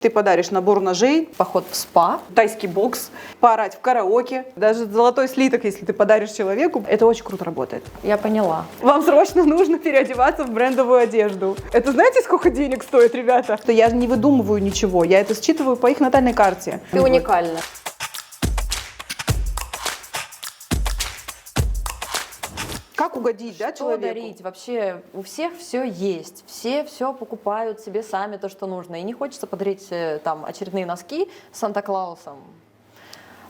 Ты подаришь набор ножей, Поход в спа. тайский бокс, поорать в караоке, даже золотой слиток, если ты подаришь человеку, это очень круто работает. Я поняла. Вам срочно нужно переодеваться в брендовую одежду. Это знаете, сколько денег стоит, ребята? Что я не выдумываю ничего, я это считываю по их натальной карте. Ты уникальна. Как угодить, да, Что человеку? дарить? Вообще у всех все есть. Все покупают себе сами то, что нужно. И не хочется подарить там очередные носки с Санта-Клаусом.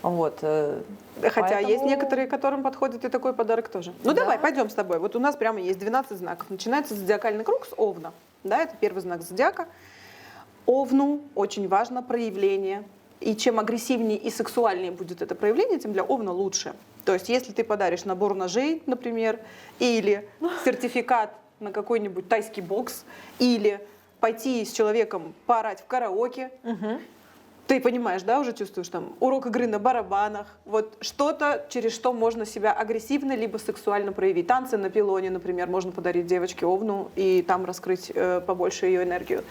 Вот. Хотя Поэтому- есть некоторые, которым подходит и такой подарок тоже. Ну Да. давай, пойдем с тобой. Вот у нас прямо есть 12 знаков. Начинается зодиакальный круг с Овна. Да, это первый знак зодиака. Овну очень важно проявление. И чем агрессивнее и сексуальнее будет это проявление, тем для Овна лучше. То есть если ты подаришь набор ножей, например, или сертификат на какой-нибудь тайский бокс, или пойти с человеком поорать в караоке, ты понимаешь, да, уже чувствуешь там урок игры на барабанах, вот что-то, через что можно себя агрессивно либо сексуально проявить. Танцы на пилоне, например, можно подарить девочке Овну и там раскрыть побольше ее энергию.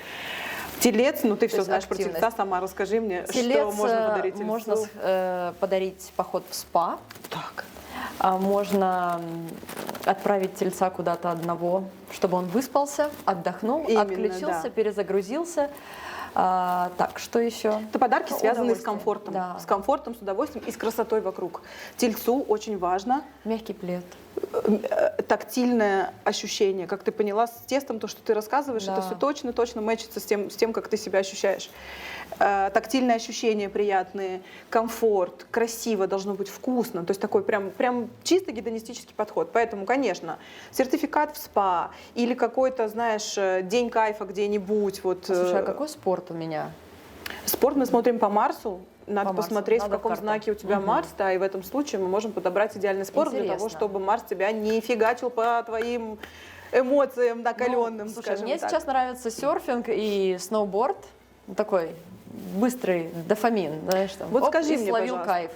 Телец, ну ты все есть знаешь про активность. тельца, сама расскажи мне, Телец, что можно подарить тельцу. можно подарить поход в спа. Так. Можно отправить тельца куда-то одного, чтобы он выспался, отдохнул, Именно, отключился, да. перезагрузился. Так, что еще? Это подарки, связанные с Удовольствие. комфортом. Да. С комфортом, с удовольствием и с красотой вокруг. Тельцу очень важно Мягкий плед. тактильное ощущение. Как ты поняла, с тестом, то, что ты рассказываешь, Да. это все точно мэчится с тем, как ты себя ощущаешь. Тактильные ощущения приятные, комфорт, красиво, должно быть вкусно. То есть такой прям чисто гедонистический подход. Поэтому, конечно, сертификат в спа или какой-то, знаешь, день кайфа где-нибудь. Вот, Слушай, а какой спорт у меня? спорт мы смотрим по Марсу. Надо По Марсу. посмотреть, Надо в каком карту. знаке у тебя Марс, да, и в этом случае мы можем подобрать идеальный спорт для того, Интересно. чтобы Марс тебя не фигачил по твоим эмоциям накаленным, Ну, слушай, скажем мне так. сейчас нравится серфинг и сноуборд. Такой быстрый дофамин, знаешь, там. Вот оп, скажи и мне, словил пожалуйста, кайф.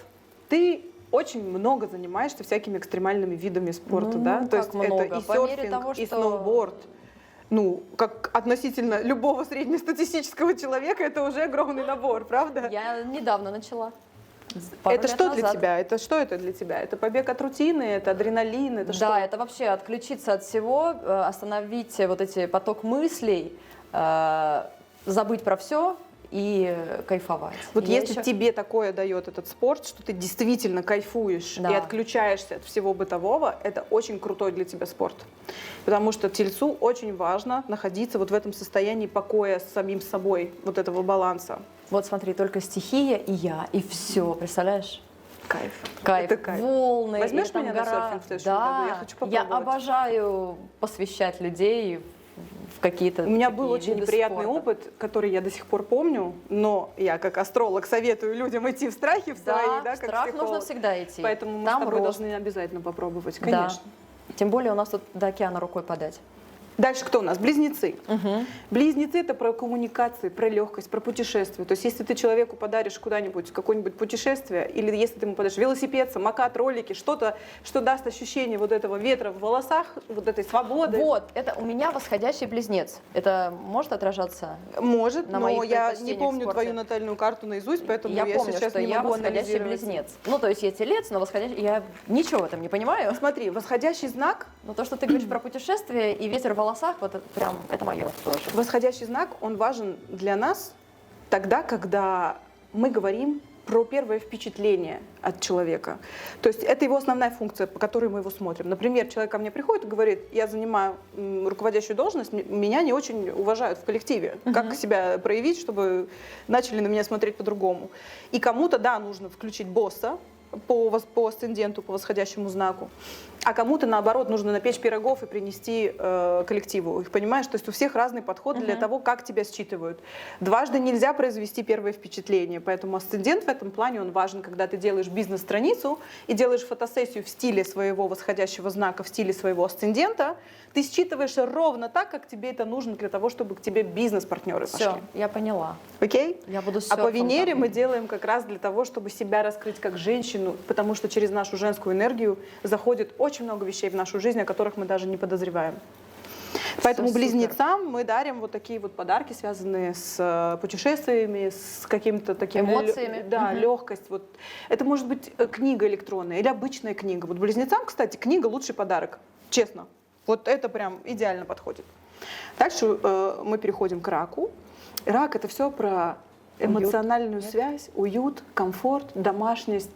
Ты очень много занимаешься всякими экстремальными видами спорта, Ну, да? То как есть много? это и По мере серфинг, того, и что- сноуборд. Ну, как относительно любого среднестатистического человека, это уже огромный набор, правда? Я недавно начала. Пару Это лет что для назад. тебя? Это что это для тебя? Это побег от рутины, это адреналин, это что? Да, это вообще отключиться от всего, остановить вот эти поток мыслей, забыть про все и кайфовать. Вот Я если еще- тебе такое дает этот спорт, что ты действительно кайфуешь Да. и отключаешься от всего бытового, это очень крутой для тебя спорт. Потому что тельцу очень важно находиться вот в этом состоянии покоя с самим собой, вот этого баланса. Вот смотри, только стихия и я, и все, представляешь? Кайф. Кайф, Это кайф. волны. Возьмешь или там меня на гора. серфинг в следующем Да, году? Я хочу попробовать. обожаю посвящать людей в какие-то У меня такие был очень виды неприятный спорта. опыт, который я до сих пор помню, но я как астролог советую людям идти в страхи в свои, Да, да, в как страх психолог. нужно всегда идти. Поэтому мы Там с тобой рост. должны обязательно попробовать, Да. конечно. Тем более у нас тут до океана рукой подать. Дальше кто у нас? Близнецы. Близнецы — это про коммуникации, про легкость, про путешествие. То есть если ты человеку подаришь куда-нибудь какое-нибудь путешествие, или если ты ему подаришь велосипед, самокат, ролики, что-то, что даст ощущение вот этого ветра в волосах, вот этой свободы. Вот, это у меня восходящий близнец. Это может отражаться? Может, На но моих я не предпочтениях в помню спорте. твою натальную карту наизусть, поэтому я помню, сейчас что не я могу восходящий анализировать. близнец. Ну, то есть я телец, но восходящий... Я ничего в этом не понимаю. Смотри, восходящий знак. Но то, что ты говоришь про путешествие и ветер в волосах, вот это прям, это мое тоже. Восходящий знак, он важен для нас тогда, когда мы говорим про первое впечатление от человека. То есть это его основная функция, по которой мы его смотрим. Например, человек ко мне приходит и говорит: я занимаю руководящую должность, меня не очень уважают в коллективе. Как себя проявить, чтобы начали на меня смотреть по-другому? И кому-то, да, нужно включить босса по асценденту, по восходящему знаку, а кому-то, наоборот, нужно напечь пирогов и принести коллективу. Их понимаешь? То есть у всех разный подход для того, как тебя считывают. Дважды нельзя произвести первое впечатление, поэтому асцендент в этом плане, он важен, когда ты делаешь бизнес-страницу и делаешь фотосессию в стиле своего восходящего знака, в стиле своего асцендента, ты считываешь ровно так, как тебе это нужно для того, чтобы к тебе бизнес-партнеры пошли. Все, я поняла. Окей? Я буду А по серфом Венере там. мы делаем как раз для того, чтобы себя раскрыть как женщину, потому что через нашу женскую энергию заходит очень много вещей в нашу жизнь, о которых мы даже не подозреваем. Поэтому Всё, супер. близнецам мы дарим вот такие вот подарки, связанные с путешествиями, с какими-то такими Эмоциями. Да, Мгм. легкость. Вот. Это может быть книга электронная или обычная книга. Вот близнецам, кстати, книга лучший подарок. Честно. Вот это прям идеально подходит. Дальше мы переходим к раку. Рак — это все про эмоциональную связь, уют, комфорт, домашность,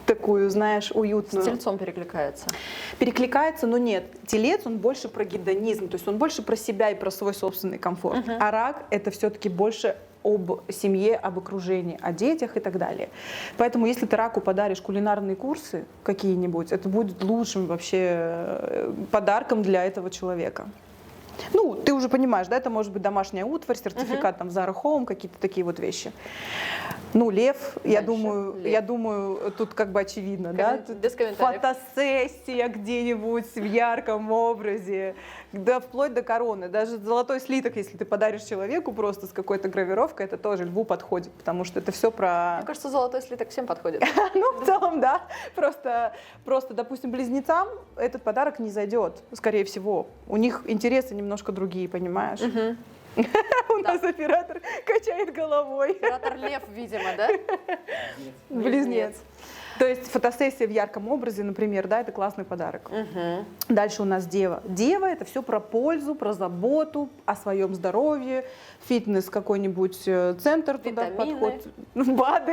такую, знаешь, С уютную. тельцом перекликается. Перекликается, но нет. Телец, он больше про гедонизм, то есть он больше про себя и про свой собственный комфорт. А рак — это все-таки больше об семье, об окружении, о детях и так далее. Поэтому если ты раку подаришь кулинарные курсы какие-нибудь, это будет лучшим вообще подарком для этого человека. Ну, ты уже понимаешь, да, это может быть домашняя утварь, сертификат там Zara Home, какие-то такие вот вещи. Ну, лев, я Дальше. думаю, тут как бы очевидно, да? Тут Без комментариев. фотосессия где-нибудь в ярком образе, да, вплоть до короны. Даже золотой слиток, если ты подаришь человеку просто с какой-то гравировкой, это тоже льву подходит, потому что это все про... Мне кажется, золотой слиток всем подходит. Ну, в целом, да. Просто, допустим, близнецам этот подарок не зайдет, скорее всего. У них интересы немножко другие, понимаешь? У нас оператор качает головой. Оператор лев, видимо, да? Близнец. То есть фотосессия в ярком образе, например, да, это классный подарок. Мгм. Дальше у нас дева. Дева — это все про пользу, про заботу о своем здоровье, фитнес, какой-нибудь центр туда Витамины. подход, БАДы.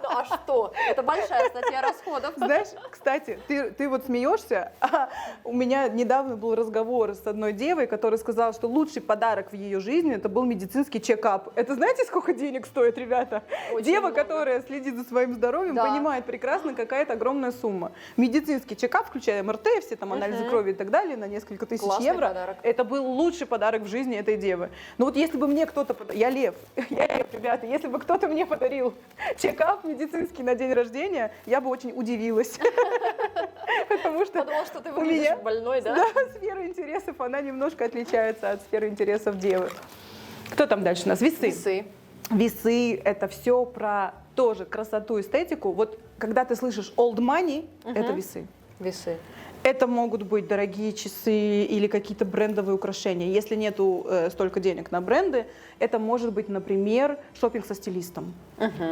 Ну а что? Это большая статья расходов. Знаешь, кстати, ты вот смеешься, а у меня недавно был разговор с одной девой, которая сказала, что лучший подарок в ее жизни это был медицинский чекап. Это знаете, сколько денег стоит, ребята? Очень Дева, много. которая следит за своим здоровьем, Да. понимает прекрасно, какая это огромная сумма. Медицинский чекап, включая МРТ, все там анализы крови и так далее, на несколько тысяч Классный евро. подарок. Это был лучший подарок в жизни этой девы. Но вот если бы мне кто-то... Я лев, ребята. Если бы кто-то мне подарил чекап медицинский на день рождения, я бы очень удивилась. Потому что Подумал, что ты у выглядишь меня больной, да? сфера интересов, она немножко отличается от сферы интересов девы. Кто там дальше у нас? Весы. Весы. Весы — это все про тоже красоту, эстетику. Вот когда ты слышишь old money, это весы. Весы. Это могут быть дорогие часы или какие-то брендовые украшения. Если нету столько денег на бренды, это может быть, например, шопинг со стилистом.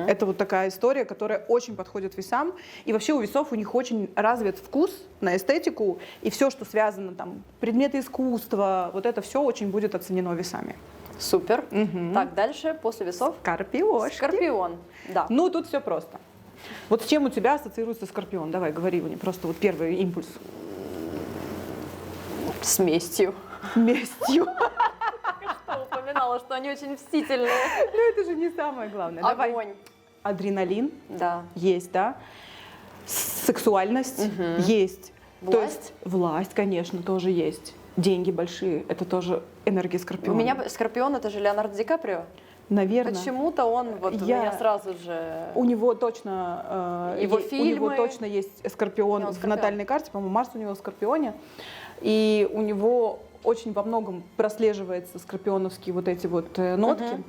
Это вот такая история, которая очень подходит весам. И вообще у весов у них очень развит вкус на эстетику. И все, что связано, там, предметы искусства, вот это все очень будет оценено весами. Супер. Так, дальше, после весов. Скорпиончики. Скорпион. Да. Ну, тут все просто. Вот с чем у тебя ассоциируется скорпион? Давай, говори мне, просто вот первый импульс. С местью. Местью. Что упоминала, что они очень мстительные. Ну, это же не самое главное. Давай. Огонь. Адреналин Да. есть, да. Сексуальность есть. То Власть? есть власть, конечно, тоже есть. Деньги большие, это тоже энергия У скорпиона. меня Скорпион — это же Леонардо Ди Каприо. Наверное. Почему-то он вот у Я- меня сразу же... У него точно, Его у него фильмы. точно есть скорпион У него в скорпион. натальной карте, по-моему, Марс у него в скорпионе, и у него очень во многом прослеживается скорпионовские вот эти вот нотки.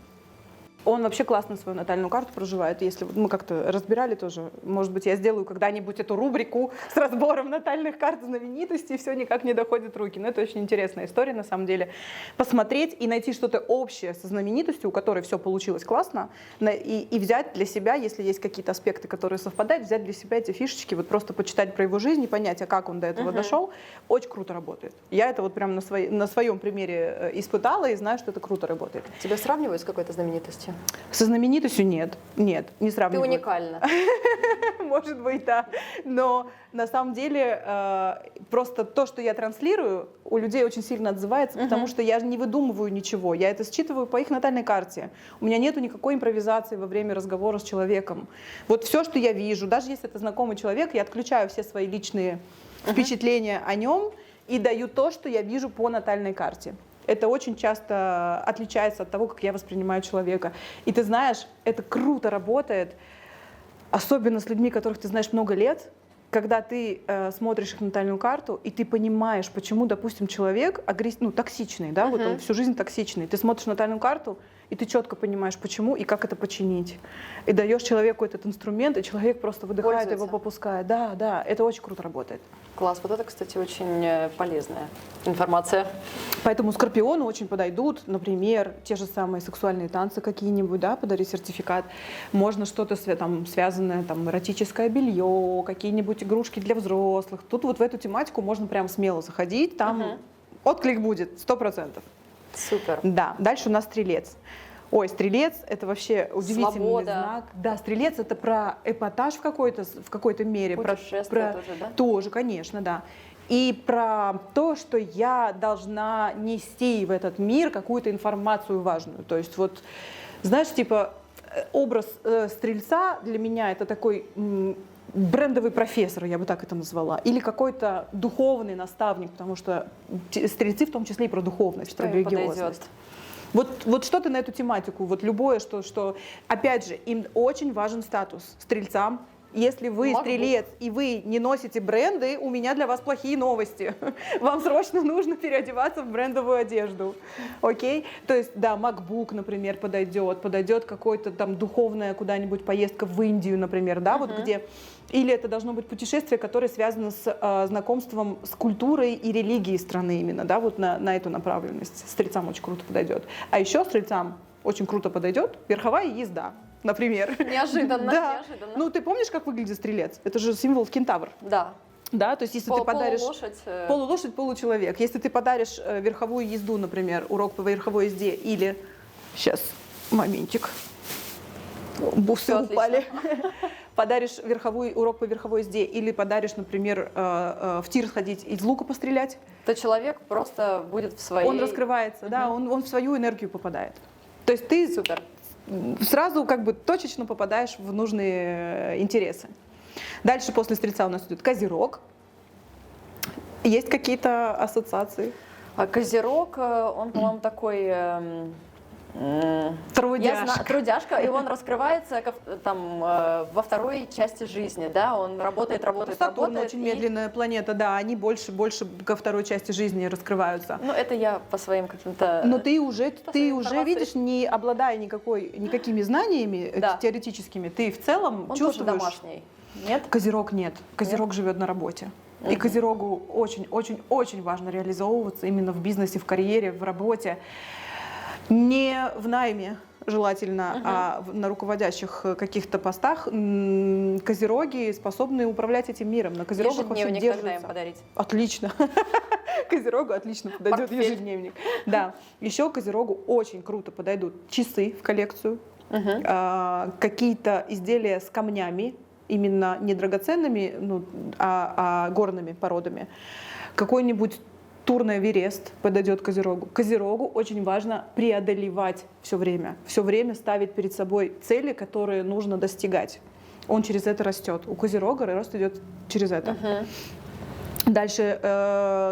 Он вообще классно свою натальную карту проживает. Если вот мы как-то разбирали тоже, может быть, я сделаю когда-нибудь эту рубрику с разбором натальных карт знаменитостей, все никак не доходит руки. Но это очень интересная история, на самом деле. Посмотреть и найти что-то общее со знаменитостью, у которой все получилось классно, и взять для себя, если есть какие-то аспекты, которые совпадают, взять для себя эти фишечки, вот просто почитать про его жизнь и понять, а как он до этого дошел, очень круто работает. Я это вот прям на своем примере испытала и знаю, что это круто работает. Тебя сравнивают с какой-то знаменитостью? Со знаменитостью нет, не Ты сравниваю. уникальна. Может быть, да. Но на самом деле просто то, что я транслирую, у людей очень сильно отзывается, потому что я же не выдумываю ничего. Я это считываю по их натальной карте. У меня нету никакой импровизации во время разговора с человеком. Вот все, что я вижу, даже если это знакомый человек, я отключаю все свои личные впечатления о нем и даю то, что я вижу по натальной карте. Это очень часто отличается от того, как я воспринимаю человека. И ты знаешь, это круто работает, особенно с людьми, которых ты знаешь много лет, когда ты смотришь их натальную карту, и ты понимаешь, почему, допустим, человек токсичный, да, вот он всю жизнь токсичный. Ты смотришь натальную карту и ты четко понимаешь, почему и как это починить. И даешь человеку этот инструмент, и человек просто выдыхает, его Пользуется. попускает. Да, да, это очень круто работает. Класс. Вот это, кстати, очень полезная информация. Поэтому скорпиону очень подойдут, например, те же самые сексуальные танцы какие-нибудь, да, подарить сертификат. Можно что-то там связанное, там, эротическое белье, какие-нибудь игрушки для взрослых. Тут вот в эту тематику можно прям смело заходить, там отклик будет 100%. Супер. Да, дальше у нас стрелец. Ой, стрелец — это вообще удивительный Свобода. знак. Да, стрелец — это про эпатаж в какой-то мере. Путешествия тоже, да? Тоже, конечно, да. И про то, что я должна нести в этот мир какую-то информацию важную. То есть вот, знаешь, типа образ стрельца для меня — это такой брендовый профессор, я бы так это назвала, или какой-то духовный наставник, потому что стрельцы в том числе и про духовность, Что про им религиозность. подойдет? Вот что-то на эту тематику, вот любое, что, опять же, им очень важен статус стрельцам. Если вы MacBook. стрелец и вы не носите бренды, у меня для вас плохие новости. Вам срочно нужно переодеваться в брендовую одежду. Окей? То есть, да, MacBook, например, подойдет какой-то там духовная куда-нибудь поездка в Индию, например, да, вот где. Или это должно быть путешествие, которое связано с знакомством с культурой и религией страны именно, да, вот на эту направленность. Стрельцам очень круто подойдет. А еще стрельцам очень круто подойдет верховая езда, например. Неожиданно, Да. неожиданно. Ну, ты помнишь, как выглядит стрелец? Это же символ кентавр. Да. Да, то есть если ты подаришь Полулошадь. полулошадь, получеловек, если ты подаришь верховую езду, например, урок по верховой езде, или сейчас моментик, бусы Всё упали, подаришь урок по верховой езде, или подаришь, например, в тир сходить из лука пострелять, То человек просто будет в своей... он раскрывается, да, он в свою энергию попадает. То есть ты Супер. сразу как бы точечно попадаешь в нужные интересы. Дальше после стрельца у нас идет козерог. Есть какие-то ассоциации? А Козерог, он, по-моему, такой... Трудяшка. Трудяжка, и он раскрывается там во второй части жизни, да, он работает, Сатурн работает. очень и- медленная планета, да, они больше ко второй части жизни раскрываются. Ну, это я по своим каким-то... Но ты уже информацией. видишь, не обладая никакими знаниями Да. теоретическими, ты в целом Он тоже чувствуешь... домашний, нет? Козерог нет. Козерог живет на работе. И Козерогу очень-очень-очень важно реализовываться именно в бизнесе, в карьере, в работе. Не в найме желательно, а на руководящих каких-то постах. Козероги способны управлять этим миром. На Козерогах вообще Ежедневник тогда им держится. подарить. Отлично. Козерогу отлично подойдет Портфель. ежедневник. Да. Еще Козерогу очень круто подойдут часы в коллекцию, какие-то изделия с камнями, именно не драгоценными, а горными породами. Какой-нибудь Турный Эверест подойдет Козерогу. Козерогу очень важно преодолевать все время ставить перед собой цели, которые нужно достигать. Он через это растет. У Козерога рост идет через это. Дальше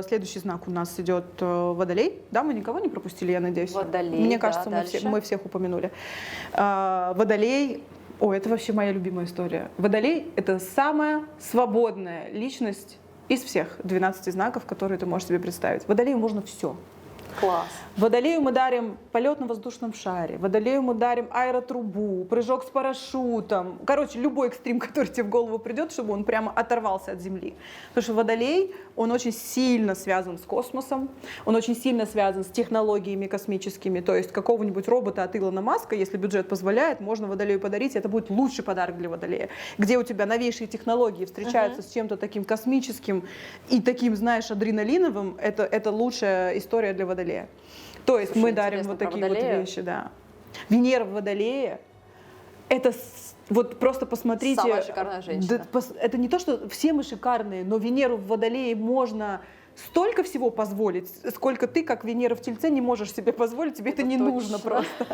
следующий знак у нас идет Водолей. Да, мы никого не пропустили, я надеюсь. Водолей, Мне да, кажется, дальше. мы всех упомянули. Водолей. Ой, это вообще моя любимая история. Водолей — это самая свободная личность из всех 12 знаков, которые ты можешь себе представить. Водолею можно все. Класс. Водолею мы дарим полет на воздушном шаре, Водолею мы дарим аэротрубу, прыжок с парашютом. Короче, любой экстрим, который тебе в голову придет, чтобы он прямо оторвался от Земли. Потому что Водолей, он очень сильно связан с космосом, он очень сильно связан с технологиями космическими. То есть какого-нибудь робота от Илона Маска, если бюджет позволяет, можно Водолею подарить, и это будет лучший подарок для Водолея. Где у тебя новейшие технологии встречаются с чем-то таким космическим и таким, знаешь, адреналиновым, это лучшая история для Водолея. То есть Слушай, мы дарим интересно вот про такие вот Водолея. вещи, да. Венера в Водолее — это вот просто посмотрите. Самая шикарная женщина. Это не то, что все мы шикарные, но Венеру в Водолее можно столько всего позволить, сколько ты, как Венера в Тельце, не можешь себе позволить, тебе это не точно. нужно просто.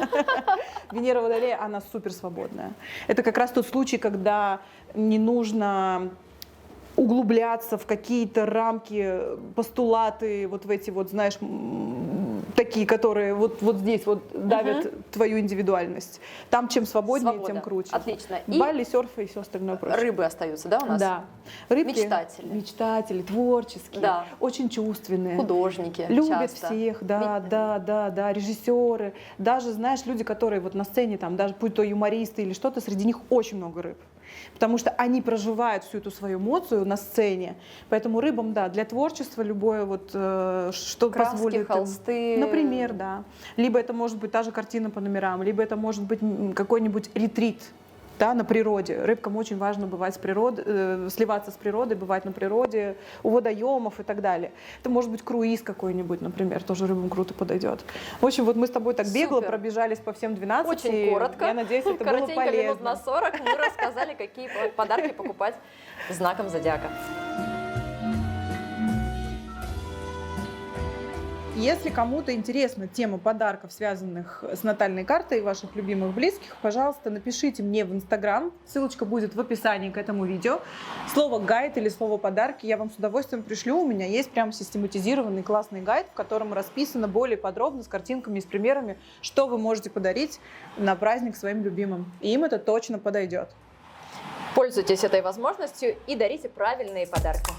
Венера в Водолее, она супер свободная. Это как раз тот случай, когда не нужно углубляться в какие-то рамки, постулаты, вот в эти вот, знаешь, такие, которые вот здесь вот давят твою индивидуальность. Там чем свободнее, Свобода. тем круче. Отлично. Бали, серфа и все остальное прочее. Рыбы остаются, да, у нас? Да. Рыбки, Мечтатели. творческие, Да. очень чувственные. Художники Любят часто. всех, да, режиссеры. Даже, знаешь, люди, которые вот на сцене, там, даже будь то юмористы или что-то, среди них очень много рыб. Потому что они проживают всю эту свою эмоцию на сцене. Поэтому рыбам, да, для творчества любое, вот, что Краски, позволит им. холсты. Например, да. Либо это может быть та же картина по номерам, либо это может быть какой-нибудь ретрит. Да, на природе. Рыбкам очень важно бывать сливаться с природой, бывать на природе, у водоемов и так далее. Это может быть круиз какой-нибудь, например, тоже рыбам круто подойдет. В общем, вот мы с тобой так бегло Супер. пробежались по всем 12. Очень коротко. Я надеюсь, это было Коротенько, минут полезно. на 40 мы рассказали, какие подарки покупать знаком зодиака. Если кому-то интересна тема подарков, связанных с натальной картой ваших любимых близких, пожалуйста, напишите мне в Инстаграм. Ссылочка будет в описании к этому видео. Слово «гайд» или слово «подарки» я вам с удовольствием пришлю. У меня есть прям систематизированный классный гайд, в котором расписано более подробно, с картинками и с примерами, что вы можете подарить на праздник своим любимым. И им это точно подойдет. Пользуйтесь этой возможностью и дарите правильные подарки.